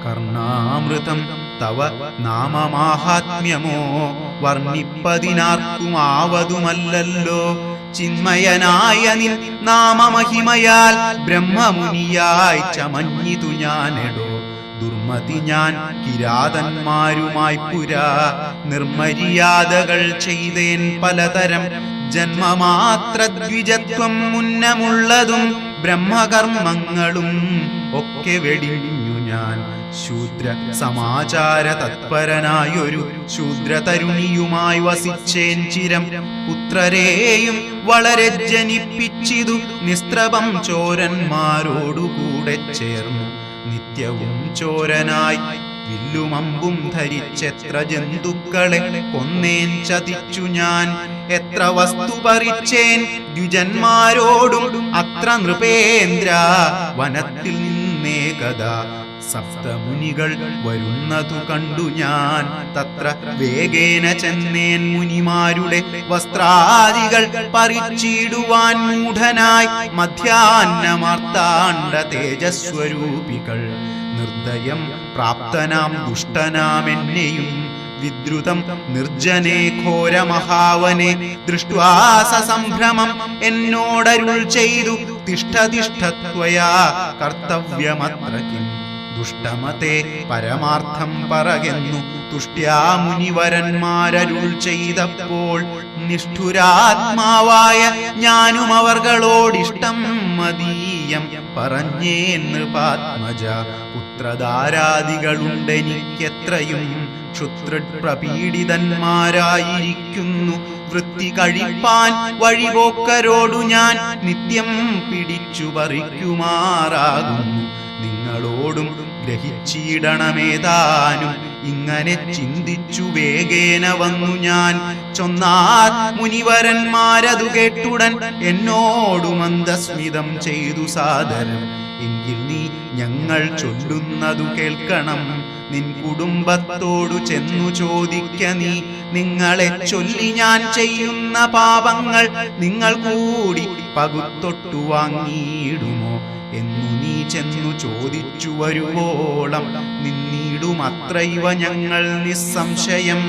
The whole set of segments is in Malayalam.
കർണാമൃതം തവ നാമമാഹാത്മ്യമോ വർണ്ണിപ്പതിനാർക്കുമാവതുമല്ലല്ലോ. ചിന്മയനായ നിൻ നാമമഹിമയാൽ ബ്രഹ്മമുനിയായി ചമഞ്ഞിതു ഞാനെടോ. ദുർമതി ഞാൻ കിരാതന്മാരുമായി പുരാ നിർമര്യാദകൾ ചെയ്തേൻ പലതരം. ജന്മമാത്ര ദ്വിജത്വം മുന്നമുള്ളതും ബ്രഹ്മകർമ്മങ്ങളും ഒക്കെ വെടിഞ്ഞു ഞാൻ. ശൂദ്ര സമാചാര തത്പരനായൊരു ശൂദ്രതരുണിയുമായി വസിച്ചേൻ ചിരം. പുത്രരെയും വളരെ ജനിപ്പിച്ചിതു നിസ്ത്രപം ചോരന്മാരോടുകൂടെ ചേർന്നു. നിത്യവും ചോരനായി വില്ലുമമ്പും ധരിച്ചെത്ര ജന്തുക്കളെ കൊന്നേൻ ചതിച്ചു ഞാൻ. എത്ര വസ്തു പറിച്ചേൻ ദ്വിജന്മാരോടും അത്ര നൃപേന്ദ്ര. വനത്തിൽ നിന്നേകദാ സപ്തമുനികൾ വരുന്നതു കണ്ടു ഞാൻ. തത്ര വേഗേന ചെന്നേൻ മുനിമാരുടെ വസ്ത്രാദികൾ പറിച്ചിടുവാൻ മൂഢനായി. മധ്യാഹ്നമാർത്താണ്ഡ തേജസ്വരൂപികൾ നിർദ്ദയം പ്രാപ്തനാം ദുഷ്ടനാമെന്നെയും വിദ്രുതം നിർജ്ജനെ ഘോരമഹാവനെ ദൃഷ്ട്വാ സസംഭ്രമം എന്നോടരുൾ ചെയ്തു. തിഷ്ഠ തിഷ്ഠത്വയാ കർത്തവ്യമത്ര കിം. ദുഷ്ടമതേ പരമാർത്ഥം പറകെന്നു തുഷ്ട്യാ മുനിവരന്മാരരുൾ ചെയ്തപ്പോൾ നിഷ്ഠുരാത്മാവായ ഞാനും അവർകളോടിഷ്ടം മതീയം പറഞ്ഞേൻ നൃപാത്മജ. പുത്രധാരാദികളുണ്ടെനിക്കെത്രയും ക്ഷുത്രപ്രപീഡിതന്മാരായിരിക്കുന്നു. വൃത്തി കഴിപ്പാൻ വഴിപോക്കരോടു ഞാൻ നിത്യം പിടിച്ചു പറിക്കുമാറാകുന്നു. നിങ്ങളോടും ഗ്രഹിച്ചിടണമേതാനും ഇങ്ങനെ ചിന്തിച്ചു വേഗേന വന്നു ഞാൻ. ചൊന്നാർ മുനിവരന്മാരതു കേട്ടുടൻ എന്നോടു മന്ദസ്മിതം ചെയ്തു സാദരം. എങ്കിൽ നീ ഞങ്ങൾ ചൊല്ലുന്നതു കേൾക്കണം. നിൻ കുടുംബത്തോടു ചെന്നു ചോദിക്ക നീ. നിങ്ങളെ ചൊല്ലി ഞാൻ ചെയ്യുന്ന പാപങ്ങൾ നിങ്ങൾ കൂടി പകുത്തൊട്ടു വാങ്ങിയിടുമോ എന്നു നീ ചെന്നു ചോദിച്ചു വരുവോളം നിന്നിടുമത്രൈവ ഞങ്ങൾ നിസ്സംശയം.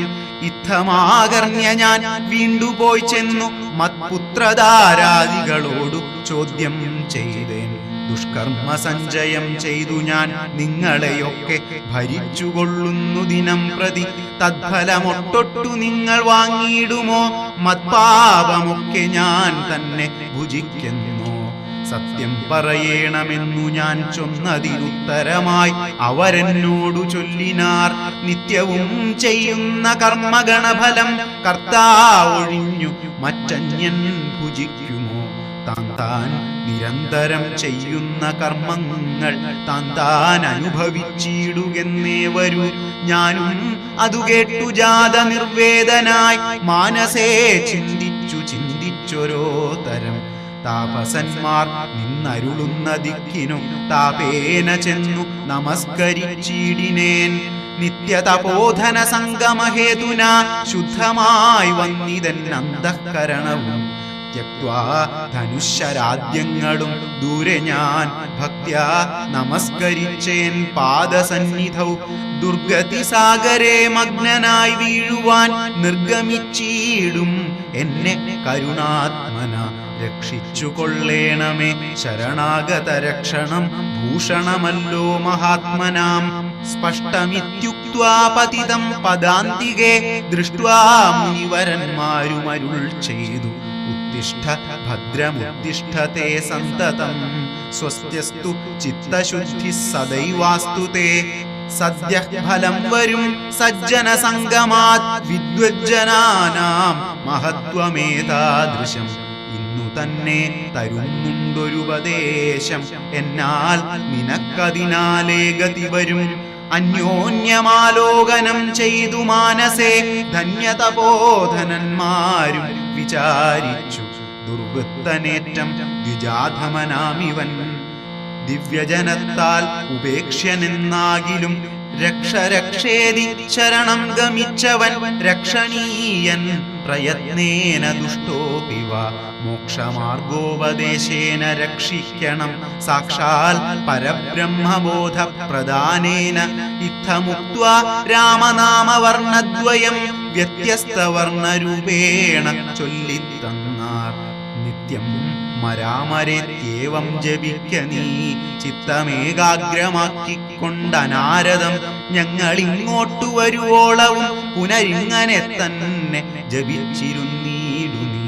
ഇത്തമാകർണ്യ ഞാൻ വീണ്ടുപോയി ചെന്നു മത്പുത്രധാരാദികളോടു ചോദ്യം ചെയ്തേൻ. ദുഷ്കർമ്മ സഞ്ചയം ചെയ്തു ഞാൻ നിങ്ങളെയൊക്കെ ഭരിച്ചുകൊള്ളുന്നു ദിനം പ്രതി. തദ്ഫലമൊട്ടൊട്ടു നിങ്ങൾ വാങ്ങിയിടുമോ? മത്പാപമൊക്കെ ഞാൻ തന്നെ ഭുജിക്കുന്നു. സത്യം പറയണമെന്നു ഞാൻ ചൊന്നതിനുത്തരമായി അവരെന്നോടു ചൊല്ലിനാർ. നിത്യവും ചെയ്യുന്ന കർമ്മഗണഫലം കർത്താവൊഴിഞ്ഞു മറ്റന്യൻ ഭുജിക്കുമോ? താൻ നിരന്തരം ചെയ്യുന്ന കർമ്മങ്ങൾ താൻ അനുഭവിച്ചിടുകെന്നേ വരൂ. ഞാനും അതു കേട്ടു ജാത നിർവേദനായി മാനസേ ചിന്തിച്ചൊരോ തരം. താപസന്മാർ നിന്നരുളുന്ന ദിക്കിനു താപേന ചെന്നു നമസ്കരിച്ചിടിനേൻ. നിത്യതപോധന സംഗമഹേതുന ശുദ്ധമായി വന്നിതൻ അന്തഃകരണവും. ത്യക്വാ ധനുഷരാദ്യങ്ങളും ദൂരെ ഞാൻ ഭക്ത്യാ നമസ്കരിച്ചേൻ പാദസന്നിധൗ. ദുർഗതി സാഗരേ മഗ്നനായി വീഴുവാൻ നിർഗമിച്ചിടും എന്നെ കരുണാത്മന രക്ഷിച്ചു കൊള്ളേണമേ. ശരണാഗത രക്ഷണം ഭൂഷണമല്ലോ മഹാത്മനാം. സ്പഷ്ടമിത്യുക്ത്വാ പതിതം പദാന്തികേ ദൃഷ്ട്വാ മുനിവരന്മാരുമരുൾ ചെയ്തു. ഉത്തിഷ്ഠ ഭദ്രമുത്തിഷ്ഠത്തെ സന്തതം സ്വസ്ത്യസ്തു ചിത്തശുദ്ധി സദൈവാസ്തു തേ. സദ്യ ഫലം വരും സജ്ജന സംഗമാത് വിദ്വജ്ജനാനാം മഹത്വമേതാദൃശം. ഇന്നു തന്നെ തരുന്നുണ്ടൊരുപദേശം എന്നാൽ നിനക്കതിനാലേ ഗതി വരും. അന്യോന്യമാലോകനം ചെയ്തു മാനസേ ധന്യതപോധനന്മാരും വിചാരിച്ചു. ദുർവൃത്തനേറ്റം ദ്വിജാധമനാമിവൻ ദിവ്യജനത്താൽ ഉപേക്ഷ്യനെന്നാകിലും രക്ഷ രക്ഷേതി ശരണം ഗമിച്ചവൻ രക്ഷണീയൻ പ്രയത്നേന ദുഷ്ടോപിവ മോക്ഷമാർഗോപദേശേന രക്ഷിക്കണം സാക്ഷാൽ പരബ്രഹ്മബോധ പ്രദാനേന ഇത്തമുക്ത്വാ രാമനാമവർണ്ണദ്വയം വ്യത്യസ്തവർണ്ണരൂപേണ ചൊല്ലിത്തന്നാർ. നിത്യം മരാമരേത്യേവം ജപിക്ക നീ ചിത്തമേകാഗ്രമാക്കിക്കൊണ്ടനാരദം ഞങ്ങളിങ്ങോട്ടു വരുവോളവും പുനരിങ്ങനെ തന്നെ ജപിച്ചിരുന്നീടു നീ.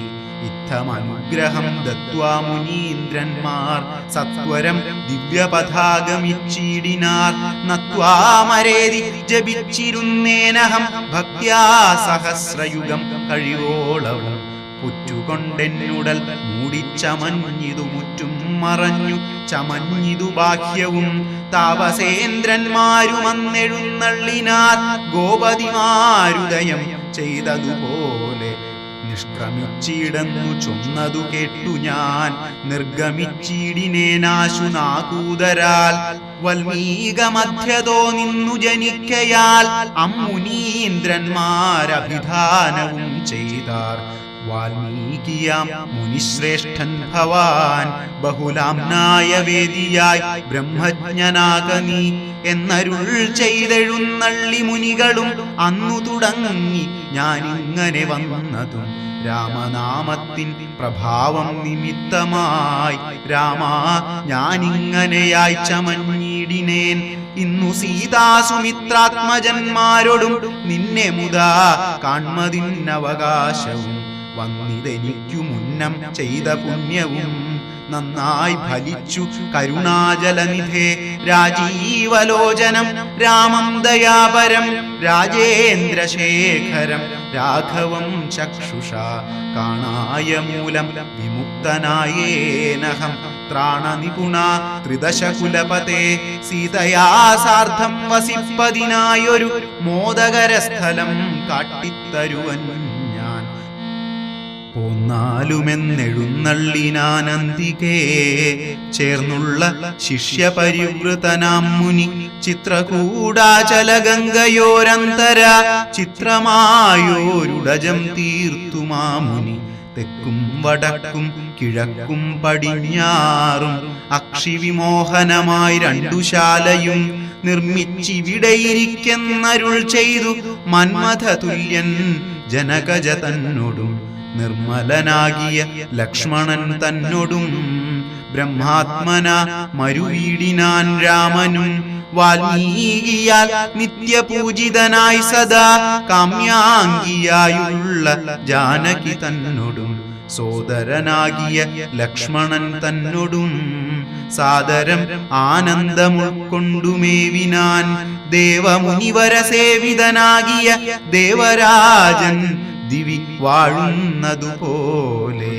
ഇത്തമനുഗ്രഹം ദത്വാ മുനീന്ദ്രന്മാർ സത്വരം ദിവ്യപഥാഗമിച്ചീടിനാർ. നത്വാമരേതി ജപിച്ചിരുന്നേനഹം ഭക്ത്യാ സഹസ്രയുഗം കഴിവോളവും. പുറ്റുകൊണ്ടെന്നുടൽ മൂടിച്ചമഞ്ഞിതു മുറ്റും മറഞ്ഞു ചമഞ്ഞിതു ബാഹ്യവും. താപസേന്ദ്രന്മാരുമന്നെഴുന്നള്ളിനാർ ഗോപതിമാരുദയം ചെയ്തതുപോലെ. നിഷ്ക്രമിച്ചിടന്നു ചൊന്നതു കേട്ടു ഞാൻ നിർഗമിച്ചിടിനേനാശു നാകൂതരാൽ. വൽമീകമധ്യതോ നിന്നു ജനിക്കയാൽ അമ്മുനീന്ദ്രന്മാരഭിധാനവും ചെയ്താർ. വാൽമീകിയാം മുനിശ്രേഷ്ഠൻ ഭവാൻ ബഹുലാംനായ വേദിയായി ബ്രഹ്മജ്ഞനാക നീ എന്നരുൾ ചെയ്തെഴുന്നള്ളി മുനികളും. അന്നു തുടങ്ങി ഞാനിങ്ങനെ വന്നതും രാമനാമത്തിൻ പ്രഭാവം നിമിത്തമായി. രാമാ ഞാനിങ്ങനെയായി ചമഞ്ഞിടിനേൻ ഇന്നു സീതാസുമിത്രാത്മജന്മാരോടും നിന്നെ മുതാ കാൺമതിന്നവകാശവും. വന്നിതെനിക്കു മുന്നം ചെയ്ത പുണ്യവും നന്നായി ഫലിച്ചു കരുണാജലനിധേ. രാജീവലോചനം രാമം ദയാപരം രാജേന്ദ്രശേഖരം രാഘവം ചക്ഷുഷ. കാണായ മൂലം വിമുക്തനായേനഹം ത്രാണനിപുണ ത്രിദശകുലപതേ. സീതയാ സാർദ്ധം വസിപ്പതിനായൊരു മോദകരസ്ഥലം കാട്ടിത്തരുവൻ ഞാൻ. പോന്നാലുമെന്നെഴുന്നള്ളിനാനന്ദികേ ചേർന്നുള്ള ശിഷ്യപരിവൃതനാം മുനി. ചിത്രകൂടാചലഗംഗയോരന്തര ചിത്രമായോരുടജം തീർത്തുമാമുനി. തെക്കും വടക്കും കിഴക്കും പടിഞ്ഞാറും അക്ഷിവിമോഹനമായി രണ്ടു ശാലയും നിർമ്മിച്ചിവിടെയിരിക്കെന്നരുൾ ചെയ്തു മന്മഥ തുല്യൻ ജനകജ തന്നോടും. നിർമ്മലനാകിയ ലക്ഷ്മണൻ തന്നോടും ബ്രഹ്മാത്മന മരുവീടിനാൻ രാമനും. വാൽമീകിയാൽ നിത്യപൂജിതനായി സദാ കാമ്യാംഗിയായുള്ള ജാനകി തന്നോടും. സോദരനാകിയ ലക്ഷ്മണൻ തന്നോടും സാദരം ആനന്ദമുൾക്കൊണ്ടുമേവിനാൻ. ദേവമുനിവരസേവിതനാകിയ ദേവരാജൻ ദിവി വാഴുന്നതുപോലെ.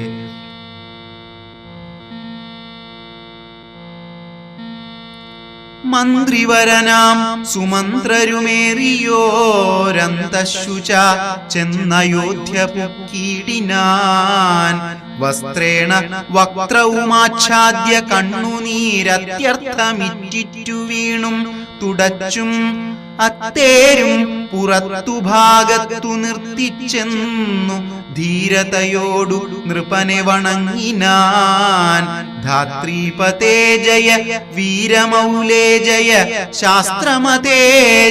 മന്ത്രിവരനാം സുമന്ത്രരുമേറിയോരന്തശുച ചെന്നയോധ്യ പുക്കീടിനാൻ. വസ്ത്രേണ വക്ത്രവുമാച്ഛാദ്യ കണ്ണുനീരത്യർത്ഥമിറ്റിറ്റു വീണും തുടച്ചും അത്തേരും പുറത്തു ഭാഗത്തു നിർത്തിച്ചെന്നു ധീരതയോടു നൃപനെ വണങ്ങിനാൻ. ധാത്രീപതേ ജയ വീരമൗലേ ജയ ശാസ്ത്രമതേ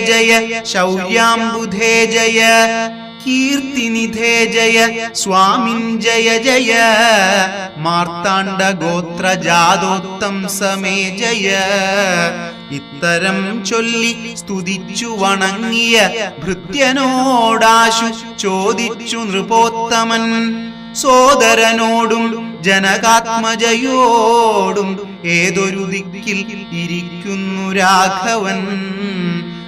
ജയ ശൗര്യാംബുധേ ജയ കീർത്തിനിധേ ജയ സ്വാമിൻ ജയ ജയ മാർത്താണ്ഡ ഗോത്ര ജാതോത്തം സമേ ജയ. ഇത്തരം ചൊല്ലി സ്തുതിച്ചു വണങ്ങിയ ഭൃത്യനോടാശു ചോദിച്ചു നൃപോത്തമൻ. സോദരനോടും ജനകാത്മജയോടും ഏതൊരു ദിക്കിൽ ഇരിക്കുന്നു രാഘവൻ.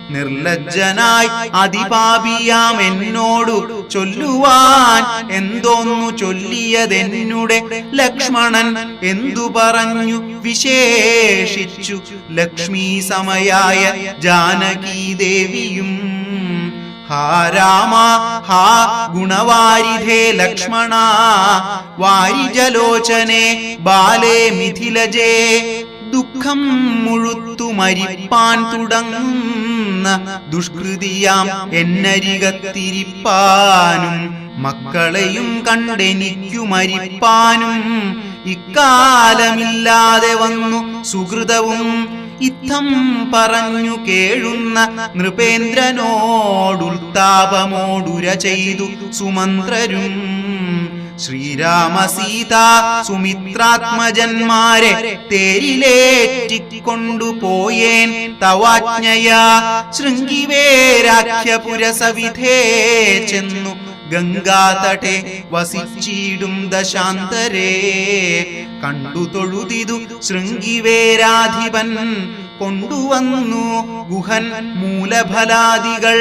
നിർലജ്ജനായി അതിപാപിയാം എന്നോടു ചൊല്ലുവാൻ എന്തോന്നു ചൊല്ലിയതെന്നുടെ ലക്ഷ്മണൻ എന്തു പറഞ്ഞു വിശേഷിച്ചു ലക്ഷ്മീ സമയായ ജാനകീ ദേവിയും. ഹാ രാമ ഹാ ഗുണവാരിധേ ലക്ഷ്മണ വാരിജലോചനെ ബാലേ മിഥിലജേ. ദുഃഖം മുഴുത്തു മരിപ്പാൻ തുടങ്ങുന്ന ദുഷ്കൃതിയാം എന്നരികത്തിരിപ്പാനും മക്കളെയും കണ്ടെനിക്കു മരിപ്പാനും ഇക്കാലമില്ലാതെ വന്നു സുഹൃതവും ഇത്തം പറഞ്ഞു കേഴുന്ന നൃപേന്ദ്രനോടുൽത്താപമോടുര ചെയ്തു സുമന്ത്രരും. ശ്രീരാമസീത സുമിത്രാത്മജന്മാരെ തേരിലേറ്റിക്കൊണ്ടുപോയേൻ തവാജ്ഞയാ ശൃംഗിവേരാഖ്യപുരസവിധേ ചെന്നു ഗംഗാതടേ വസിച്ചിടും ദശാന്തരേ. കണ്ടു തൊഴുതിതു ശൃംഗിവേരാധിപൻ കൊണ്ടുവന്നു ഗുഹൻ മൂലഫലാദികൾ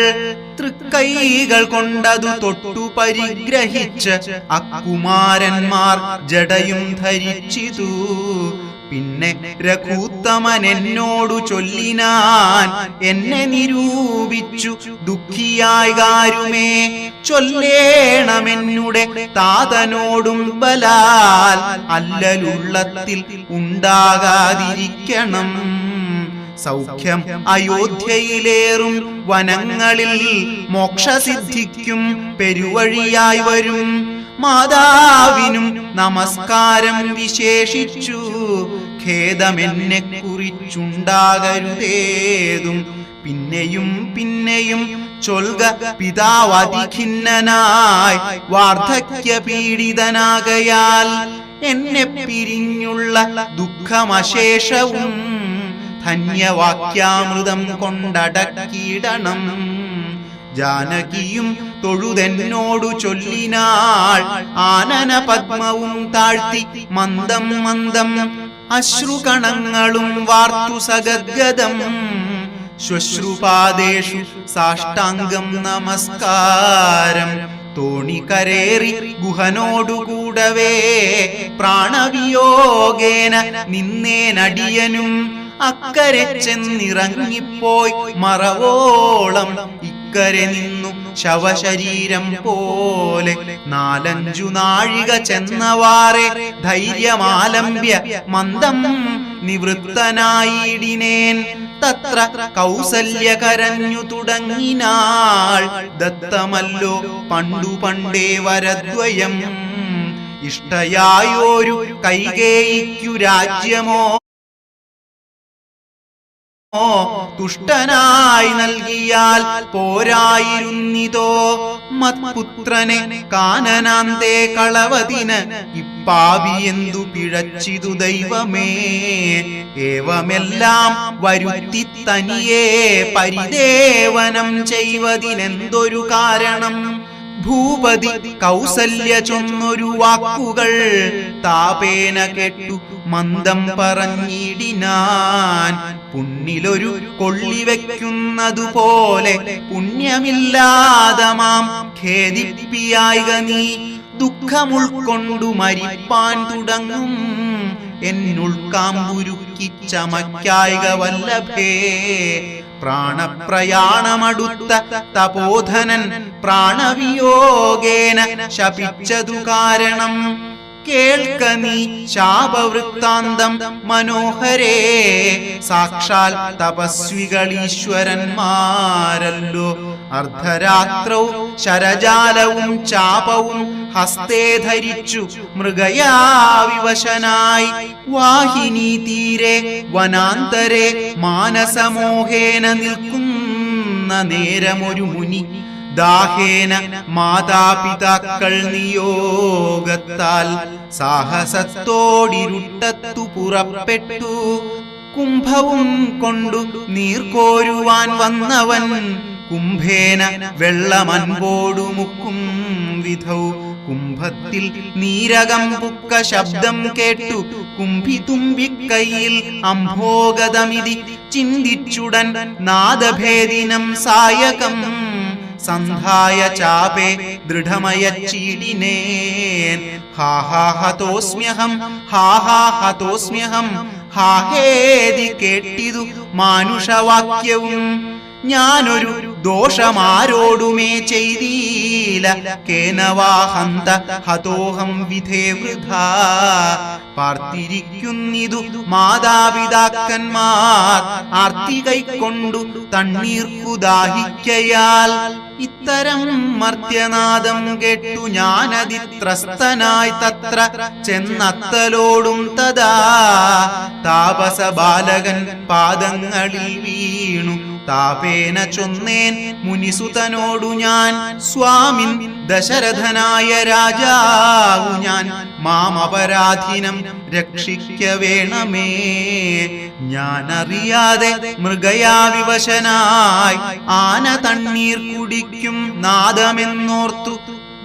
തൃക്കൈകൾ കൊണ്ടതു തൊട്ടു പരിഗ്രഹിച്ച് അക്കുമാരന്മാർ ജടയും ധരിച്ചിതു. പിന്നെ രഘൂത്തമൻ എന്നോടു ചൊല്ലിനാൻ എന്നെ നിരൂപിച്ചു ദുഃഖിയായി കാരുമേ ചൊല്ലേണമെന്നുടെ താതനോടും ബലാൽ അല്ലലുള്ളത്തിൽ ഉണ്ടാകാതിരിക്കണം. സൗഖ്യം അയോധ്യയിലേറും വനങ്ങളിൽ മോക്ഷസിദ്ധിക്കും പെരുവഴിയായി വരും. മാതാവിനും നമസ്കാരം വിശേഷിച്ചു ഖേദമെന്നെ കുറിച്ചുണ്ടാകരുതേതും. പിന്നെയും പിന്നെയും ചൊൽക പിതാവതിഖിന്നനായി വാർദ്ധക്യ പീഡിതനാകയാൽ എന്നെ പിരിഞ്ഞുള്ള ദുഃഖമശേഷവും ധന്യവാക്യാമൃതം കൊണ്ടടക്കിയിടണം. ജാനകിയും തൊഴുതെന്നോടു ചൊല്ലിനാൾ ആനന പദ്മവും താഴ്ത്തി മന്ദം മന്ദം അശ്രുകണങ്ങളും വാർത്തു സഗദ്ഗദം. ശ്വശ്രുപാദേഷു സാഷ്ടാംഗം നമസ്കാരം തോണിക്കരേറി ഗുഹനോടുകൂടവേ പ്രാണവിയോഗേന നിന്നേനടിയനും അക്കരെ ചെന്നിറങ്ങിപ്പോയി മറവോളം ഇക്കരെ നിന്നു ശവശരീരം പോലെ 4-5 നാഴിക ചെന്നവാറെ ധൈര്യമാലംബ്യ മന്ദം നിവൃത്തനായിടിനേൻ. തത്ര കൗസല്യ കരഞ്ഞു തുടങ്ങിനാൾ ദത്തമല്ലോ പണ്ടു പണ്ടേ വരദ്വയം. ഇഷ്ടയായോരു കൈകേയിക്കു രാജ്യമോ തുഷ്ടനായി നൽകിയാൽ പോരായിരുന്നിതോ മത്പുത്രനെ കാനനാന്തേ കളവതിന് ഇപ്പാവിയെന്തു പിഴച്ചിതു ദൈവമേ. ഏവമെല്ലാം വരുത്തി തനിയെ പരിദേവനം ചെയ്വതിനെന്തൊരു കാരണം. ഭൂപതി കൗസല്യ ചൊന്നൊരു വാക്കുകൾ താപേന കേട്ടു മന്ദം പറഞ്ഞിടിനാൻ. പുണ്ണിലൊരു കൊള്ളിവെക്കുന്നതുപോലെ പുണ്യമില്ലാതമാം ഖേദിപ്പിയായിക നീ. ദുഃഖമുൾക്കൊണ്ടു മരിപ്പാൻ തുടങ്ങും എന്നുൾക്കാമ്പുരുക്കി ചമയ്ക്കായിക വല്ലഭേ. പ്രാണപ്രയാണമടുത്ത തപോധനൻ പ്രാണവിയോഗേന ശപിച്ചതു കാരണം. കേൾക്ക നീ ശാപവൃത്താന്തം മനോഹരേ. സാക്ഷാൽ തപസ്വികളീശ്വരന്മാരല്ലോ. അർദ്ധരാത്രൗ ശരജാലവും ചാപവും ഹസ്തേ ധരിച്ചു മൃഗയാവിവശനായി വാഹിനി തീരെ വനാന്തരെ മാനസമോഹേന നിൽക്കുന്ന നേരമൊരു മുനി ദാഹേന മാതാപിതാക്കൾ നിയോഗത്താൽ സാഹസത്തോടിരുട്ടത്തു പുറപ്പെട്ടു. കുംഭവും കൊണ്ടു നീർക്കോരുവാൻ വന്നവൻ കുംഭേന വെള്ളമൻപോടു മുക്കും വിധൗ. കുംഭത്തിൽ നീരകം പുക്ക ശബ്ദം കേട്ടു കുംഭിതുമ്പിക്കൈയിൽ അംഭോഗതമിതി ചിന്തിച്ചുടൻ നാദഭേദിനം സായകം സന്ധായ ചാപേ ദൃഢമയച്ചീടിനേൻ. ഹാഹാഹതോസ്മ്യഹം ഹാഹാഹതോസ്മ്യഹം ഹാഹേതി കേട്ടിതു മാനുഷവാക്യവും. ഞാനൊരു ദോഷമാരോടുമേ ചെയ്തീല കേനവാഹന്ത ഹതോഹം വിധേ വൃഥാ. പാർത്തിരിക്കുന്നിതു മാതാപിതാക്കന്മാർ ആർത്തി കൈക്കൊണ്ടു തണ്ണീർക്കു ദാഹിക്കയാൽ. ഇത്തരം മർത്യനാദം കേട്ടു ഞാനതിത്രസ്തനായി തത്ര ചെന്നത്തലോടും തഥാ. താപസ ബാലകൻ പാദങ്ങളിൽ വീണു താപേന ചൊന്നേൻ മുനിസുതനോടു ഞാൻ. സ്വാമിൻ ദശരഥനായ രാജാവു ഞാൻ, മാമപരാധീനം രക്ഷിക്ക വേണമേ. ഞാനറിയാതെ മൃഗയാവിവശനായി ആന തണ്ണീർ കുടിക്കും നാദമെന്നോർത്തു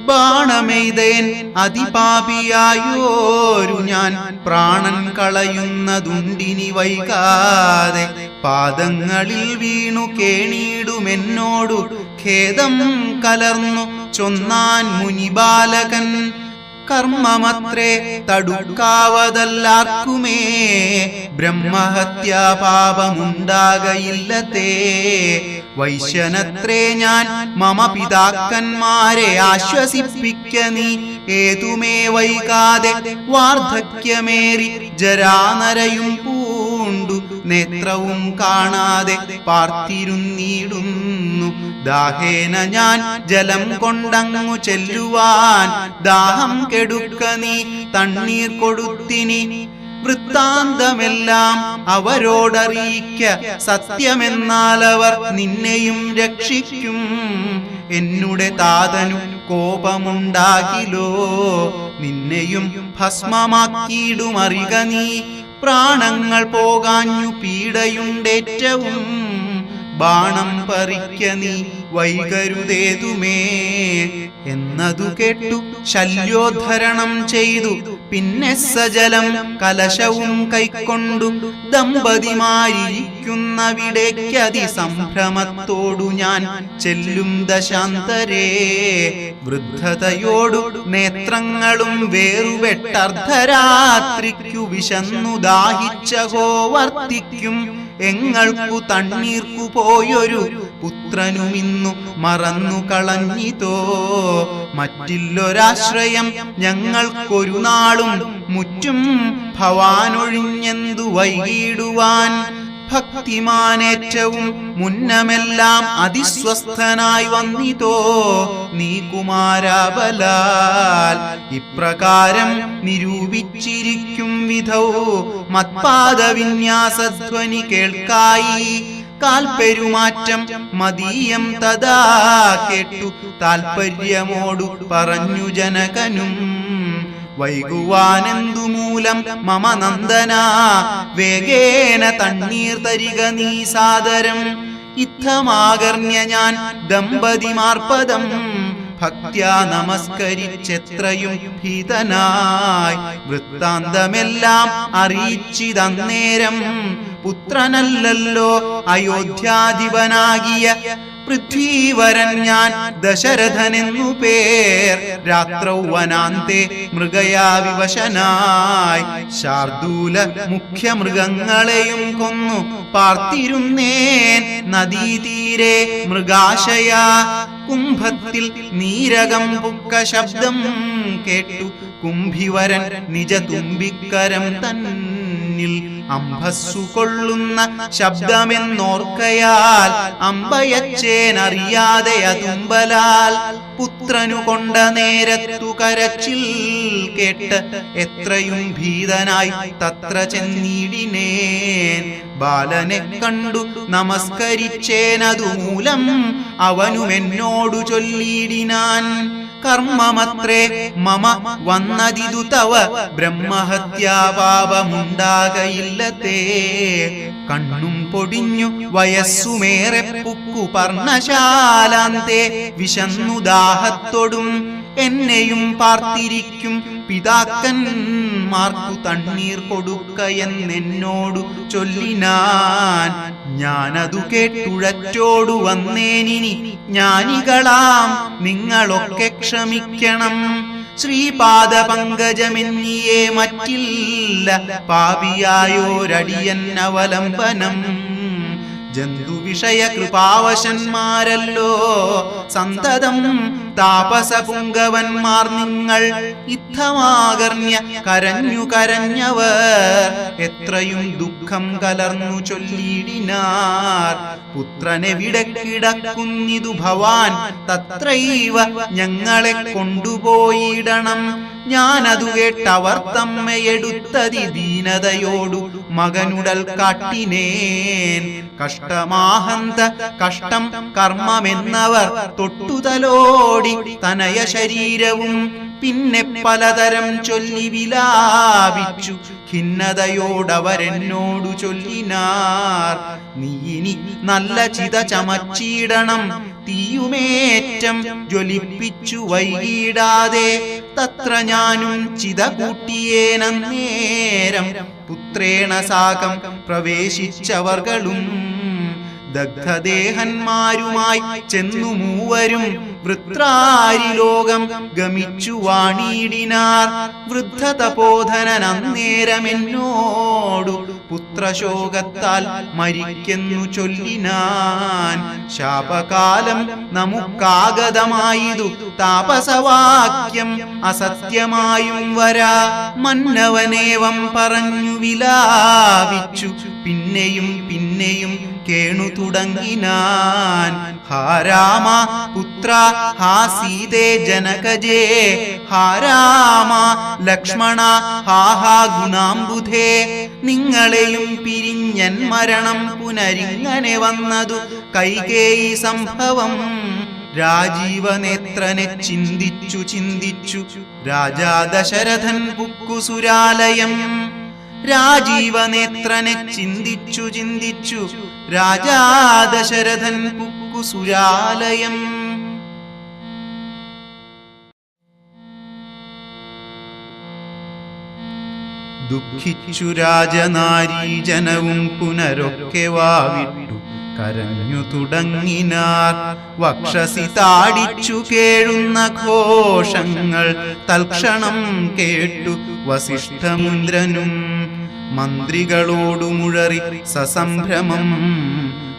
ബാണമെയ്തേൻ അതിപാപിയായോരു ഞാൻ. പ്രാണൻ കളയുന്നതുണ്ടിനി വൈകാതെ പാദങ്ങളിൽ വീണു കേണീടുമെന്നോടു ഖേദം കലർന്നു ചൊന്നാൻ മുനിബാലകൻ. കർമ്മമത്രേ തടുക്കാവതല്ലാർക്കുമേ ബ്രഹ്മഹത്യാപാപമുണ്ടാകയില്ലതേ. വൈശ്യനത്രേ ഞാൻ മമ പിതാക്കന്മാരെ ആശ്വസിപ്പിക്ക നീ. ഏതുമേ വൈകാതെ വാർദ്ധക്യമേറി ജരാനരയും പൂണ്ടു നേത്രവും കാണാതെ പാർത്തിരുന്നീടുന്നു. ദാഹേന ഞാൻ ജലം കൊണ്ടങ്ങു ചെല്ലുവാൻ ദാഹം കെടുക്ക നീ തണ്ണീർ കൊടുത്തിനി. വൃത്താന്തമെല്ലാം അവരോടറിയിക്ക സത്യമെന്നാൽ അവർ നിന്നെയും രക്ഷിക്കും. എന്നുടെ താതനു കോപമുണ്ടാകിലോ നിന്നെയും ഭസ്മമാക്കിയിടുമറിക നീ. പ്രാണങ്ങൾ പോകാഞ്ഞു പീഡയുണ്ടേറ്റവും ബാണം പറിക്ക നീ വൈകരുതേതുമേ. എന്നതു കേട്ടു ശല്യോദ്ധരണം ചെയ്തു പിന്നെ സജലം കലശവും കൈക്കൊണ്ടു ദമ്പതിമാരിയ്ക്കുന്നവിടേക്കതി സംഭ്രമത്തോടു ഞാൻ ചെല്ലും ദശാന്തരേ. വൃദ്ധതയോടു നേത്രങ്ങളും വേറുപെട്ടർദ്ധരാത്രിക്കു വിശന്നു ദാഹിച്ചഹോ വർത്തിക്കും. എങ്ങൾക്കു തണ്ണീർക്കു പോയൊരു പുത്രനുമിന്നു മറന്നു കളഞ്ഞിതോ. മറ്റില്ലൊരാശ്രയം ഞങ്ങൾക്കൊരു നാളും മുറ്റും ഭവാനൊഴിഞ്ഞെന്തു വൈകിടുവാൻ. ഭക്തിമാനേറ്റവും മുന്നമെല്ലാം അതിസ്വസ്ഥനായി വന്നിതോ നീ കുമാരബലാൽ. ഇപ്രകാരം നിരൂപിച്ചിരിക്കും വിധൗ മത്പാദവിന്യാസധ്വനി കേൾക്കായി. കാൽപ്പെരുമാറ്റം മദീയം തഥാ കേട്ടു താൽപര്യമോടു പറഞ്ഞു ജനകനും. വൈകുവാനെന്തു മൂലം മമ നന്ദന വേഗേന തണ്ണീർ തരിക നീ സാദരം. ഇത്തമാകർണ്യ ഞാൻ ദമ്പതിമാർപദം ഭക്ത്യാ നമസ്കരിച്ചെത്രയും ഭീതനായി. വൃത്താന്തമെല്ലാം അറിയിച്ചിതന്നേരം പുത്രനല്ലല്ലോ അയോധ്യാധിപനാകിയ പൃഥ്വീവരൻ ഞാൻ ദശരഥനെന്നു പേർ. രാത്രൗ വനാന്തേ മൃഗയാവിവശനായി ശാർദൂല മുഖ്യ മൃഗങ്ങളെയും കൊന്നു പാർത്തിരുന്നേൻ നദീതീരെ മൃഗാശയ. കുംഭത്തിൽ നീരകം പുക്ക ശബ്ദം കേട്ടു കുംഭിവരൻ നിജ തുമ്പിക്കരം തന്നിൽ അംഭസ്സു കൊള്ളുന്ന ശബ്ദമെന്നോർക്കയാൽ അമ്പയച്ചേനറിയാതെ അതുമ്പലാൽ. പുത്രനു കൊണ്ട നേരത്തു കരച്ചിൽ കേട്ട് എത്രയും ഭീതനായി തത്ര ചെന്നിടിനേൻ. ബാലനെ കണ്ടു നമസ്കരിച്ചേനതു മൂലം അവനുമെന്നോടു ചൊല്ലിയിടിനാൻ. കർമ്മമത്രേ മമ വന്നതിതു തവ ബ്രഹ്മഹത്യാപാപമുണ്ടാകയില്ലതേ. കണ്ണും പൊടിഞ്ഞു വയസ്സുമേറെ പുക്കു പർണശാലാന്തേ വിശന്നു ദാഹത്തോടും എന്നെയും പാർത്തിരിക്കും പിതാക്കന്മാർക്കു തണ്ണീർ കൊടുക്കയെന്നോടു ചൊല്ലിനാൻ. ഞാനതു കേട്ടുഴറ്റോടു വന്നേനിനി ജ്ഞാനികളാം നിങ്ങളൊക്കെ ക്ഷമിക്കണം. ശ്രീപാദപങ്കജമെന്നിയേ മറ്റില്ല പാപിയായോരടിയൻ അവലംബനം. ജന്തുവിഷയ കൃപാവശന്മാരല്ലോ സന്തതം താപസപുങ്കവന്മാർ നിങ്ങൾ. ഇത്തമാകർണ്യ കരഞ്ഞു കരഞ്ഞവർ എത്രയും ദുഃഖം കലർന്നു ചൊല്ലിടിനാർ. പുത്രനെവിടെ കിടക്കുന്നിതു ഭവാൻ, തത്രൈവ ഞങ്ങളെ കൊണ്ടുപോയിടണം. ഞാനതു കേട്ടവർ തമ്മയെടുത്തതി ദീനതയോടു മകനുടൽ കാട്ടിനേൻ. കഷ്ടമാഹന്ത കഷ്ടം കർമ്മമെന്നവർ തൊട്ടുതലോടി തനയ ശരീരവും പിന്നെ പലതരം ചൊല്ലി വിലാപിച്ചു. ഖിന്നതയോടവരെന്നോടു ചൊല്ലിനാർ, നീ ഇനി നല്ല ചിത ചമച്ചിടണം. തീയുമേറ്റം ജ്വലിപ്പിച്ചു വൈകിടാതെ തത്ര ഞാനും ചിത കൂട്ടിയേനന്നേരം. പുത്രേണ സാകം പ്രവേശിച്ചവർകളും ദഗ്ധദേഹന്മാരുമായി ചെന്നു മൂവരും വൃത്രാരിലോകം ഗമിച്ചു വാണിടിനാർ. വൃദ്ധതപോധനൻ അന്നേരമെന്നോടു പുത്രശോകത്താൽ മരിക്കെന്നു ചൊല്ലിനാൻ. ശാപകാലം നമുക്കാഗതമായതു താപസവാക്യം അസത്യമായും വരാ. മന്നവനേവം പറഞ്ഞു വിലാപിച്ചു പിന്നെയും പിന്നെയും കേണു തുടങ്ങിനാൻ. ഹാ രാമ പുത്ര, ഹാ സീതേ ജനകജേ, ഹാ രാമ ലക്ഷ്മണ, ഹാ ഹാ ഗുണാംബുധേ. നിങ്ങളെയും പിരിഞ്ഞൻ മരണം പുനരിങ്ങനെ വന്നതു കൈകേയി സംഭവം. രാജീവനേത്രനെ ചിന്തിച്ചു ചിന്തിച്ചു രാജാ ദശരഥൻ പുക്കുസുരാലയം. രാജീവനേത്രനെ ചിന്തിച്ചു ചിന്തിച്ചു രാജാ ദശരഥൻ പുക്കുസുരാലയം. ദുഃഖിച്ചു രാജനാരീജനവും പുനരൊക്കെ വാവിട്ടു കരഞ്ഞു തുടങ്ങിനാർ. വക്ഷസി താടിച്ചു കേഴുന്ന ഘോഷങ്ങൾ തൽക്ഷണം കേട്ടു വസിഷ്ഠമുന്ദ്രനും. മന്ത്രികളോടു മുഴറി സസംഭ്രമം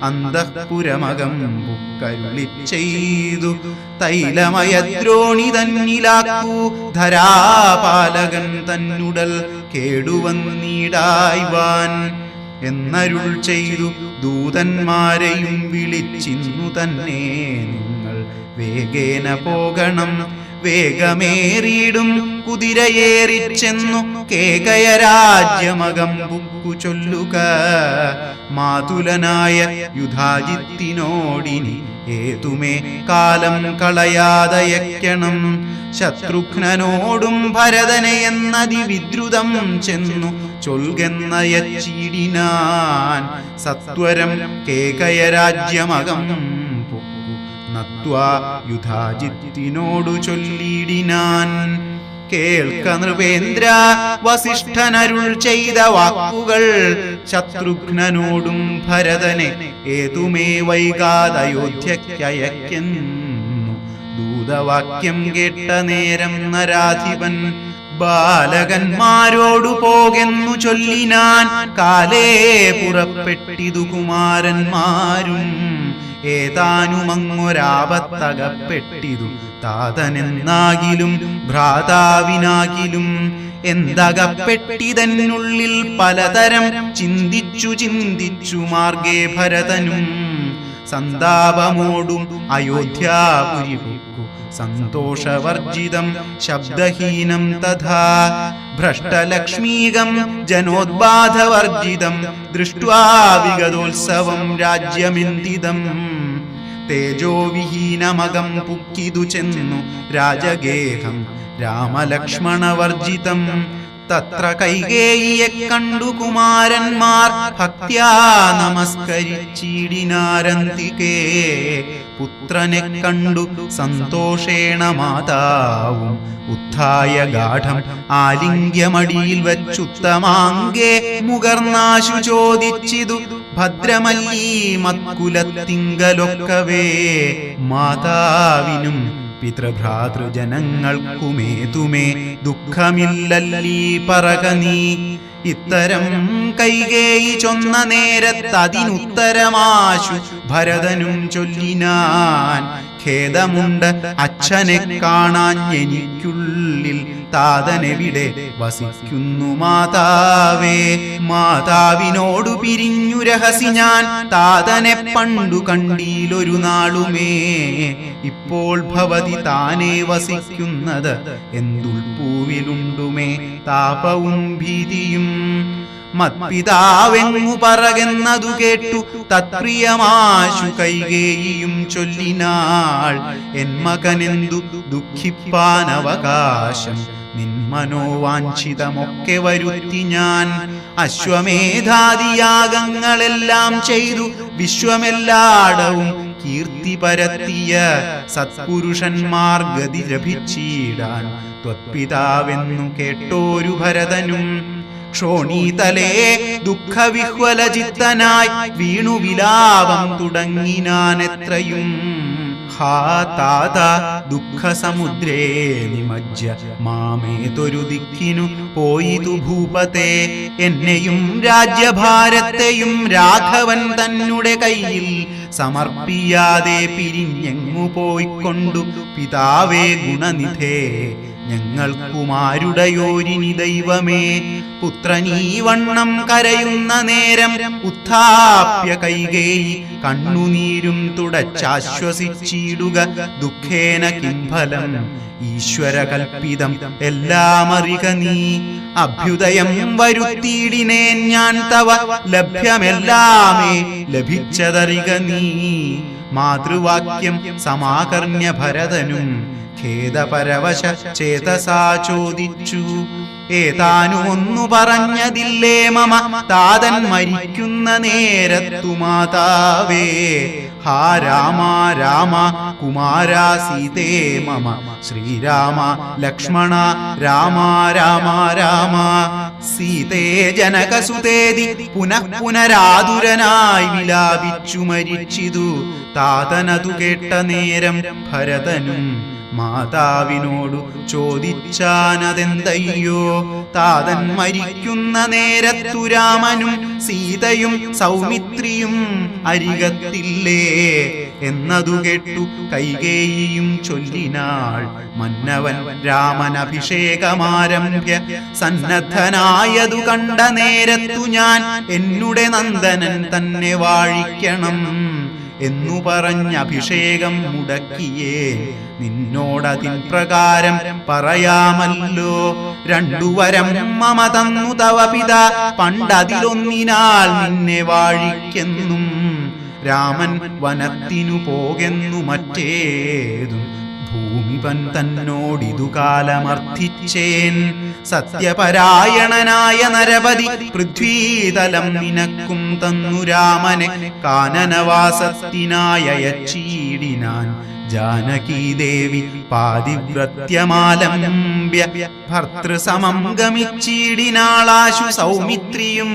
അന്തഃപുരമകം ബുക്കരുളി ചെയ്തു. തൈലമയദ്രോണി തന്നിലാക്കൂ, ധരാപാലകൻ തന്നുടൽ കേടുവന്നിടായ്വാൻ എന്നരുൾ ചെയ്തു. ദൂതന്മാരെയും വിളിച്ചിന്നു തന്നെ നിങ്ങൾ വേഗേന പോകണം. വേഗമേറിയിടും കുതിരയേറിച്ചെന്നു കേകയരാജ്യമകം ബുക്കു ചൊല്ലുക. മാതുലനായ യുധാജിത്തിനോടിനി ഏതുമേ കാലം കളയാതയക്കണം. ശത്രുഘ്നനോടും ഭരതനെ എന്നതി വിദ്രുതം ചെന്നു ചൊൽകെന്നയച്ചിടിനാൻ. സത്വരം കേകയരാജ്യമകം നത്വാ യുധാജിത്തിനോടു ചൊല്ലിടിനാൻ. കേൾക്ക നൃപേന്ദ്ര, വസിഷ്ഠനരുൾ ചെയ്ത വാക്കുകൾ. ശത്രുഘ്നനോടും ഭരതനെ ഏതുമേ വൈകാതയോധ്യയ്ക്കയക്കുന്നു. ദൂതവാക്യം കേട്ട നേരം നരാധിപൻ ബാലകന്മാരോടു പോകെന്നു ചൊല്ലിനാൻ. കാലേ പുറപ്പെട്ടിതു കുമാരന്മാരും ഏതാനുമങ്ങൊരാപത്തകപ്പെട്ടിതു. താതനെന്നാകിലും ഭ്രാതാവിനാകിലും എന്തകപ്പെട്ടിതന്നുള്ളിൽ പലതരം ചിന്തിച്ചു ചിന്തിച്ചു മാർഗേ ഭരതനും. സന്താപമോടും അയോധ്യാപുരി വിക്കു സന്തോഷവർജിതം ശബ്ദഹീനം തഥാ. ഭ്രഷ്ടലക്ഷ്മീകം ജനോദ്ബാധവർജിതം ദൃഷ്ട്വാ വിഗതോത്സവം രാജ്യമിന്ദിതം. തേജോവിഹീനമകം പുക്കിതു ചെന്നു രാജഗേഹം രാമലക്ഷ്മണവർജിതം. തത്ര കൈകേയിയെ കണ്ടു കുമാരന്മാർ ഭക്ത്യാ നമസ്കരിച്ചിടിനാരന്തികേ. പുത്രനെ കണ്ടു സന്തോഷേണ മാതാവും ഉത്ഥായ ഗാഠം ആലിംഗ്യമടിയിൽ വച്ചുത്തമാങ്കേ മുകർന്നാശു ചോദിച്ചിതു. ഭദ്രമല്ലീ മത്കുലത്തിങ്കലൊക്കവേ മാതാവിനും പിതൃഭ്രാതൃജനങ്ങൾക്കുമേതുമേ ദുഃഖമില്ലല്ലീ പറക നീ. ഇത്തരം കൈകേയി ചൊന്ന നേരത്തതിനുത്തരമാശു ഭരതനും ചൊല്ലിനാൻ. ഖേദമുണ്ട് അച്ഛനെ കാണാൻ എനിക്കുള്ളിൽ, താതനെവിടെ വസിക്കുന്നു മാതാവേ. മാതാവിനോടു പിരിഞ്ഞു രഹസി ഞാൻ, താതനെ പണ്ടു കണ്ടീലൊരു നാളുമേ. ഇപ്പോൾ ഭവതി താനേ വസിക്കുന്നത് എന്തുൾപ്പൂവിലുണ്ടുമേ താപവും ഭീതിയും. മത്പിതാവെങ്ങു പറകെന്നതു കേട്ടു തത്പ്രിയമാശു കൈകേയിയും ചൊല്ലിനാൾ. എൻ മകനെന്തു ദുഃഖിപ്പാനവകാശം, നിന്മനോവാഞ്ചിതമൊക്കെ വരുത്തി ഞാൻ. അശ്വമേധാദിയാഗങ്ങളെല്ലാം ചെയ്തു വിശ്വമെല്ലാടവും കീർത്തി പരത്തിയ സത്പുരുഷന്മാർ ഗതി ലഭിച്ചിടാൻ ത്വത്പിതാവെന്നു കേട്ടോരു ഭരതനും. ക്ഷോണീതലേ ദുഃഖവിഹ്വലചിത്തനായി വീണു വിലാപം തുടങ്ങിനാനെത്രയും. ഹാ താത ദുഃഖസമുദ്രേ നിമജ്ജ മാമേതൊരു ദിക്കിനു പോയിതു ഭൂപതേ. എന്നെയും രാജ്യഭാരത്തെയും രാഘവൻ തന്നെ കയ്യിൽ സമർപ്പിയാതെ പിരിഞ്ഞെങ്ങു പോയിക്കൊണ്ടു പിതാവേ ഗുണനിധേ. ഞങ്ങൾക്കുമാരുടയോരിനി ദൈവമേ. പുത്രനീ വണ്ണം കരയുന്ന നേരം ഉത്ഥാപ്യ കൈകേയി കണ്ണുനീരും തുടച്ചാശ്വസിച്ചിടുക. ദുഃഖേന കിംഫലം ഈശ്വര കൽപ്പിതം എല്ലാം അറിക നീ. അഭ്യുദയം വരുത്തിയിടിനേൻ ഞാൻ തവ, ലഭ്യമെല്ലാമേ ലഭിച്ചതറിക നീ. മാതൃവാക്യം സമാകർണ്യ ഭരതനും ഖേദപരവശ ചേതസാ ചോദിച്ചു. ഏതാനും ഒന്നു പറഞ്ഞതില്ലേ മമ താതൻ മരിക്കുന്ന നേരത്തു മാതാവേ. ഹാ രാമ രാമ കുമാരാ സീതേ മമ, ശ്രീരാമ ലക്ഷ്മണ രാമ രാമ രാമ. സീതേ ജനകസുതേതി പുനഃ പുനരാതുരനായി വിലാപിച്ചു മരിച്ചിതു. താതനതു കേട്ട നേരം ഭരതനും മാതാവിനോടു ചോദിച്ചാനതെന്തയ്യോ. താതൻ മരിക്കുന്ന നേരത്തു രാമനും സീതയും സൗമിത്രിയും അരികത്തില്ലേ എന്നതു കേട്ടു കൈകേയിയും ചൊല്ലിനാൾ. മന്നവൻ രാമൻ അഭിഷേകമാരംഭ്യ സന്നദ്ധനായതു കണ്ട നേരത്തു ഞാൻ എന്നുടെ നന്ദനൻ തന്നെ വാഴിക്കണം എന്നു പറഞ്ഞ അഭിഷേകം മുടക്കിയേ. നിന്നോടതിൻ പ്രകാരം പറയാമല്ലോ. രണ്ടു വരം മമ തന്നു തവ പിത, പണ്ടതിലൊന്നിനാൽ നിന്നെ വാഴിക്കെന്നും. രാമൻ വനത്തിനു പോകെന്നു മറ്റേതും ഭൂമിപൻ തന്നോടിതു കാലമർത്ഥിച്ചേൻ. സത്യപരായണനായ നരപതി പൃഥ്വീതലം നിനക്കും തന്നു രാമനെ കാനനവാസത്തിനായ യച്ചീടിനാൻ. ജാനകീദേവി പാതിവ്രത്യമാലംബ്യ ഭർതൃസമം ഗമിച്ചീടിനാളാശു സൗമിത്രിയും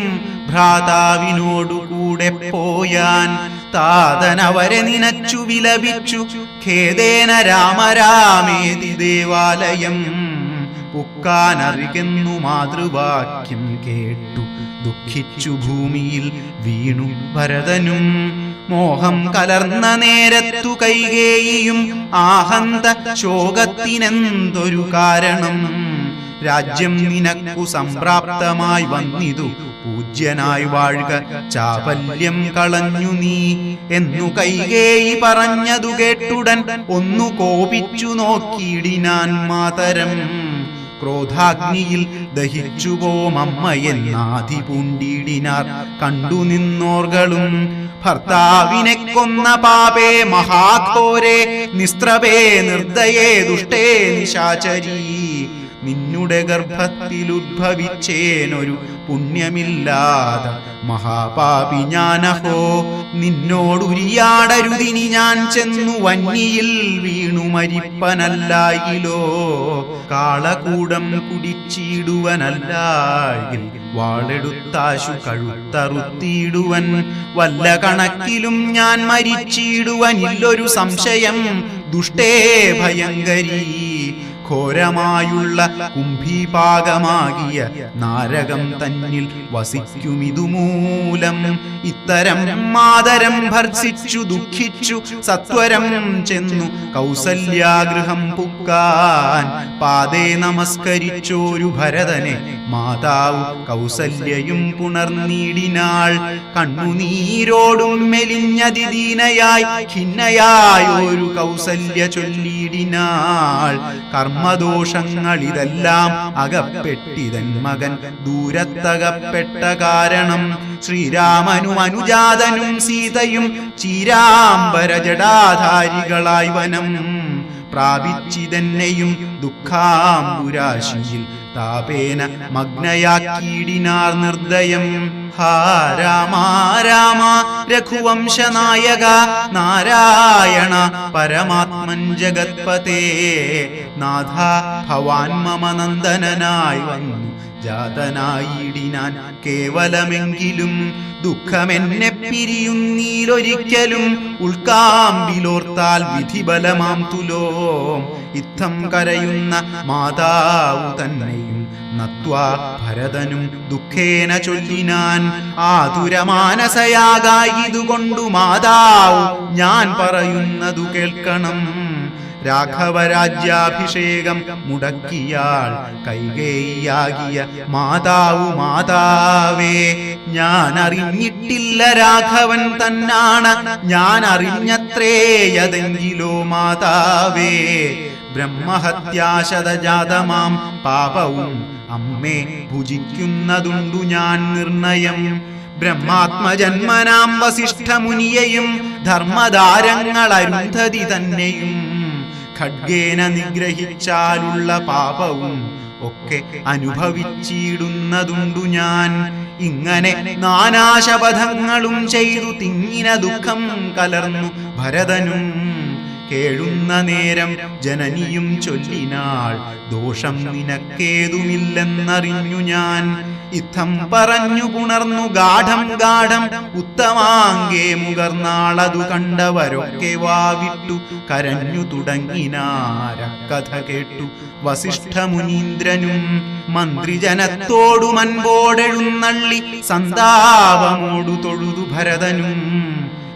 ഭ്രാതാവിനോടുകൂടെ പോയാൻ. താതനവരെ നിനച്ചു വിലപിച്ചു ഖേദേന രാമരാമേതി ദേവാലയം. പുക്കാനറികെന്നു മാതൃവാക്യം കേട്ടു ദുഃഖിച്ചു ഭൂമിയിൽ വീണു ഭരതനും. മോഹം കലർന്ന നേരത്തു കൈകേയിയും ആഹന്ത ശോകത്തിനെന്തൊരു കാരണം. രാജ്യം നിനക്കു സംപ്രാപ്തമായി വന്നിതു, പൂജ്യനായി വാഴുക ചാപല്യം കളഞ്ഞു നീ എന്നു കൈകേയി പറഞ്ഞതു കേട്ടുടൻ ഒന്നു കോപിച്ചു നോക്കിയിടിനാൻ മാതരം. ക്രോധാഗ്നിയിൽ ദഹിച്ചുപോമമ്മയെന്നാധി പൂണ്ടിടിനാർ കണ്ടു നിന്നോർകളും. ഭർത്താവിനെ കൊന്ന പാപേ മഹാഘോരേ നിസ്ത്രപേ നിർദ്ദയേ ദുഷ്ടേ നിശാചരീ. നിന്നുടെ ഗർഭത്തിൽ ഉദ്ഭവിച്ചേനൊരു പുണ്യമില്ലാതെ മഹാപാപി ഞാനഹോ. നിന്നോടുരിയാടരുതിനി ഞാൻ ചെന്നു വന്നിയിൽ വീണു മരിപ്പനല്ലായിലോ. കാളകൂടം കുടിച്ചിടുവനല്ലായിൽ വാളെടുത്താശു കഴുത്തറുത്തിയിടുവൻ. വല്ല കണക്കിലും ഞാൻ മരിച്ചിടുവനില്ലൊരു സംശയം. ദുഷ്ടേ ഭയങ്കരീ ഘോരമായുള്ള കുംഭീപാകമാകിയ നാരകം തന്നിൽ വസിക്കുമിതുമൂലം ഇത്തരം മാതരം ഭർസിച്ചു ദുഃഖിച്ചു സത്വരം ചെന്നു കൗസല്യാഗൃഹം പുക്കാൻ പാദേ നമസ്കരിച്ചോരു ഭരതനെ മാതാവ് കൗസല്യയും പുണർനീടിനാൾ കണ്ണുനീരോടും മെലിഞ്ഞതിദീനയായി ഖിന്നയായൊരു കൗസല്യ ചൊല്ലിടിനാൾ കർമ്മദോഷങ്ങളിതെല്ലാം അകപ്പെട്ടിതൻ മകൻ ദൂരത്തകപ്പെട്ട കാരണം ശ്രീരാമനും അനുജാതനും സീതയും ചീരാംബര ജടാധാരികളായി വനം പ്രാപിച്ചിതെന്നെയും ദുഃഖാംബുരാശിയിൽ താപേന മഗ്നയാക്കിയിടിനാർ നിർദ്ദയം. ഹാ രാമ രാമ രഘുവംശനായക നാരായണ പരമാത്മൻ ജഗത്പതേ നാഥ ഭവാൻ മമ നന്ദനനായി വന്നു ജാതനായിടിനാൻ കേവലമെങ്കിലും ദുഃഖമെന്നെ പിരിയുന്നീലൊരിക്കലും ഉൾക്കാമ്പിലോർത്താൽ വിധിബലമാം തുലോം ഇത്തം കരയുന്ന മാതാവു തന്നെയും നത്വാ ഭരതനും ദുഃഖേന ചൊല്ലിനാൻ ആതുരമാനസയാകായിതുകൊണ്ടു മാതാവു ഞാൻ പറയുന്നതു കേൾക്കണം. രാഘവരാജ്യാഭിഷേകം മുടക്കിയാൾ കൈകേയിയാകിയ മാതാവു മാതാവേ ഞാൻ അറിഞ്ഞിട്ടില്ല രാഘവൻ തന്നാണ് ഞാൻ അറിഞ്ഞത്രേയതെങ്കിലോ മാതാവേ ബ്രഹ്മഹത്യാശതജാതമാം പാപവും അമ്മേ ഭുജിക്കുന്നതുണ്ടു ഞാൻ നിർണയം. ബ്രഹ്മാത്മജന്മനാം വസിഷ്ഠമുനിയെയും ധർമ്മധാരങ്ങൾ അരുന്ധതി തന്നെയും ഖഡ്ഗേന നിഗ്രഹിച്ചാലുള്ള പാപവും ഒക്കെ അനുഭവിച്ചിടുന്നതുണ്ടു ഞാൻ. ഇങ്ങനെ നാനാശപഥങ്ങളും ചെയ്തു തിങ്ങിന ദുഃഖം കലർന്നു ഭരതനും കേഴുന്ന നേരം ജനനിയും ചൊല്ലിനാൾ ദോഷം നിനക്കേതുമില്ലെന്നറിഞ്ഞു ഞാൻ. ഇത്തം പറഞ്ഞു പുണർന്നു ഗാഠം ഗാഠം ഉത്തമാങ്കേ മുകർന്നാളതു കണ്ടവരൊക്കെ വാവിട്ടു കരഞ്ഞു തുടങ്ങിനാരക്കഥ കേട്ടു വസിഷ്ഠമുനീന്ദ്രനും മന്ത്രിജനത്തോടു മൻപോടെഴുന്നള്ളി സന്താപമോടു തൊഴുതു ഭരതനും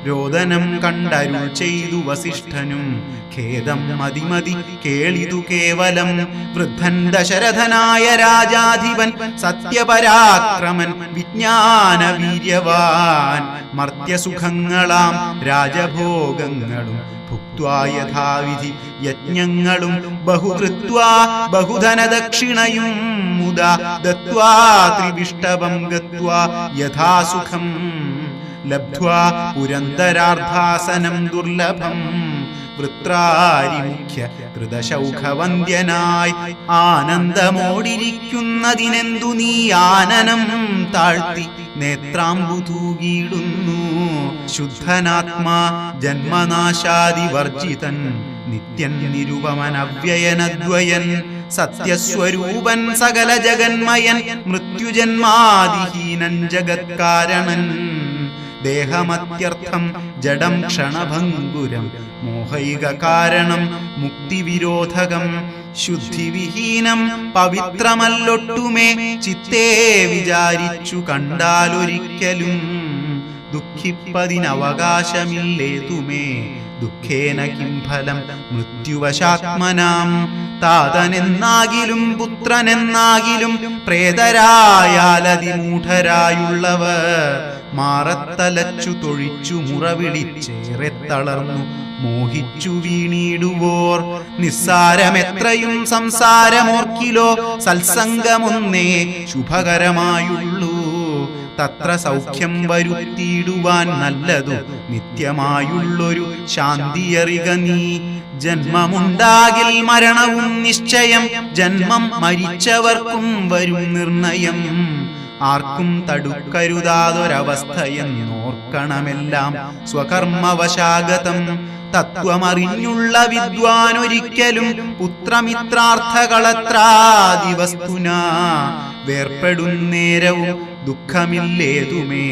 രോദനം കണ്ടരുൾ ചെയ്തു വസിഷ്ഠനും ഖേദം മതിമതി കേളിതു കേവലം. വൃദ്ധൻ ദശരഥനായ രാജാധിപൻ സത്യപരാക്രമൻ വിജ്ഞാന വീര്യവാൻ മർത്യസുഖങ്ങളാം രാജഭോഗങ്ങളും ഭുക്ത്വാ യഥാവിധി യജ്ഞങ്ങളും ബഹുകൃത്വാ ബഹുധനദക്ഷിണയും മുദാ ദത്വാ ത്രിവിഷ്ടവം ഗത്വാ യഥാസുഖം ലബ്ധ്വാ പുരന്തരാർദ്ധാസനം ദുർലഭം. വൃത്രാരിമുഖ്യ കൃതശൗഖവന്ദ്യനായി ആനന്ദമോടിരിക്കുന്നതിനെന്തു നീ ആനനം താഴ്ത്തി നേത്രാംബു തൂകിയിടുന്നു. ശുദ്ധനാത്മാ ജന്മനാശാദിവർജിതൻ നിത്യൻ നിരുപമനവ്യയനദ്വയൻ സത്യസ്വരൂപൻ സകല ജഗന്മയൻ മൃത്യുജന്മാദിഹീനൻ ജഗത്കാരണൻ. ദേഹമത്യർത്ഥം ജഡം ക്ഷണഭംഗുരം മോഹൈക കാരണം മുക്തിവിരോധകം. ശുദ്ധിവിഹീനം പവിത്രമല്ലൊട്ടുമേ ചിത്തേ വിചാരിച്ചു കണ്ടാലൊരിക്കലും ദുഃഖിപ്പതിനവകാശമില്ലേതുമേ. ദുഃഖേന കിം ഫലം മൃത്യുവശാത്മനാം. താതനെന്നാകിലും പുത്രനെന്നാകിലും പ്രേതരായാലതിമൂഢരായുള്ളവർ മാറത്തലച്ചു തൊഴിച്ചു മുറവിളിച്ചേറെ തളർന്നു മോഹിച്ചു വീണിടുവോർ. നിസ്സാരമെത്രയും സംസാരമോർക്കിലോ സത്സംഗമൊന്നേ ശുഭകരമായുള്ളൂ. തത്ര സൗഖ്യം വരുത്തിയിടുവാൻ നല്ലതു നിത്യമായുള്ളൊരു ശാന്തിയറിക നീ. ജന്മമുണ്ടാകിൽ മരണവും നിശ്ചയം ജന്മം മരിച്ചവർക്കും വരും നിർണയം. ആർക്കും തടുക്കരുതാതൊരവസ്ഥയെന്നോർക്കണമെല്ലാം സ്വകർമ്മവശാഗതം. തത്വമറിഞ്ഞുള്ള വിദ്വാനൊരിക്കലും പുത്രമിത്രാർത്ഥകളത്രാദിവസ്തുന വേർപ്പെടുന്നേരവും ദുഃഖമില്ലേതുമേ.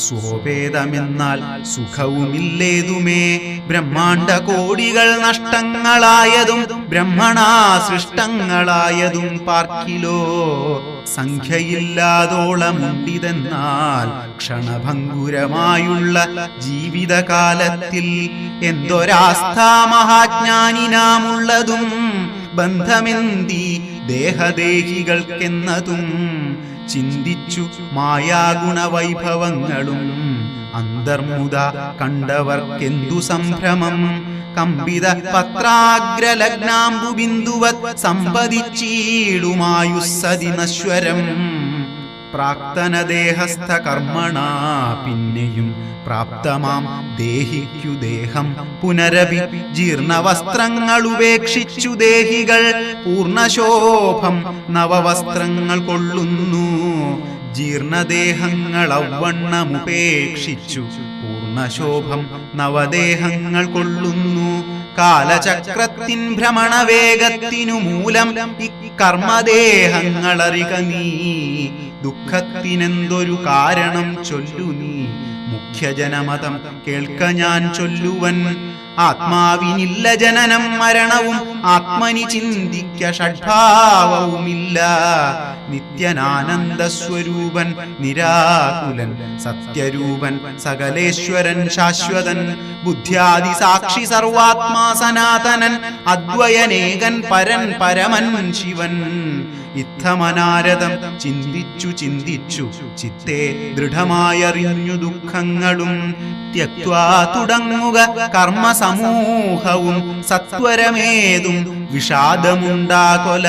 സ്വഭേദമെന്നാൽ സുഖവുമില്ലേതുമേ. ബ്രഹ്മാണ്ട കോടികൾ നഷ്ടങ്ങളായതും ബ്രഹ്മണാ സൃഷ്ടങ്ങളായതും പാർക്കിലോ. സംഖ്യയില്ലാതോളമുണ്ടിതെന്നാൽ ക്ഷണഭംഗുരമായുള്ള ജീവിതകാലത്തിൽ എന്തൊരാസ്ഥാ മഹാജ്ഞാനിനാമുള്ളതും ബന്ധമെന്തി ദേഹദേഹികൾക്കെന്നതും ചിന്തിച്ചു മായാഗുണവൈഭവങ്ങളും അന്തർമുദ കണ്ടവർക്കെന്തു സംഭ്രമം. കമ്പിത പത്രാഗ്രലഗ്നാംബു ബിന്ദുവത് സമ്പതിച്ചീടുമായുസ്സതി നശ്വരം. പ്രാക്തനദേഹസ്ഥ കർമ്മണാ പിന്നെയും പ്രാപ്തമാം ദേഹിക്കു ദേഹം പുനരപി. ജീർണവസ്ത്രങ്ങൾ ഉപേക്ഷിച്ചു ദേഹികൾ പൂർണ്ണശോഭം നവവസ്ത്രങ്ങൾ കൊള്ളുന്നു. ജീർണദേഹങ്ങൾ ഔവണ്ണമുപേക്ഷിച്ചു പൂർണ്ണശോഭം നവദേഹങ്ങൾ കൊള്ളുന്നു. കാലചക്രത്തിൻ ഭ്രമണവേഗത്തിനു മൂലം ഇക്കർമ്മദേഹങ്ങളറിക നീ. ദുഃഖത്തിനെന്തൊരു കാരണം ചൊല്ലു നീ. മുഖ്യജനമതം കേൾക്ക ഞാൻ ചൊല്ലുവൻ. ആത്മാവിനില്ല ജനനം മരണവും ആത്മനി ചിന്തിക്ക ഷഡ്ഭാവവുമില്ല. നിത്യനാനന്ദസ്വരൂപൻ നിരാകുലൻ സത്യരൂപൻ സകലേശ്വരൻ ശാശ്വതൻ. ബുദ്ധ്യാദി സാക്ഷി സർവാത്മാ സനാതനൻ അദ്വയനേകൻ പരൻ പരമൻ ശിവൻ. ഇത്തമനാരദം ചിന്തിച്ചു ചിന്തിച്ചു ചിത്തേ ദൃഢമായറിഞ്ഞു ദുഃഖങ്ങളും ത്യക്വാ തുടങ്ങുക കർമ്മസമൂഹവും സത്വരമേതും വിഷാദമുണ്ടാകൊല.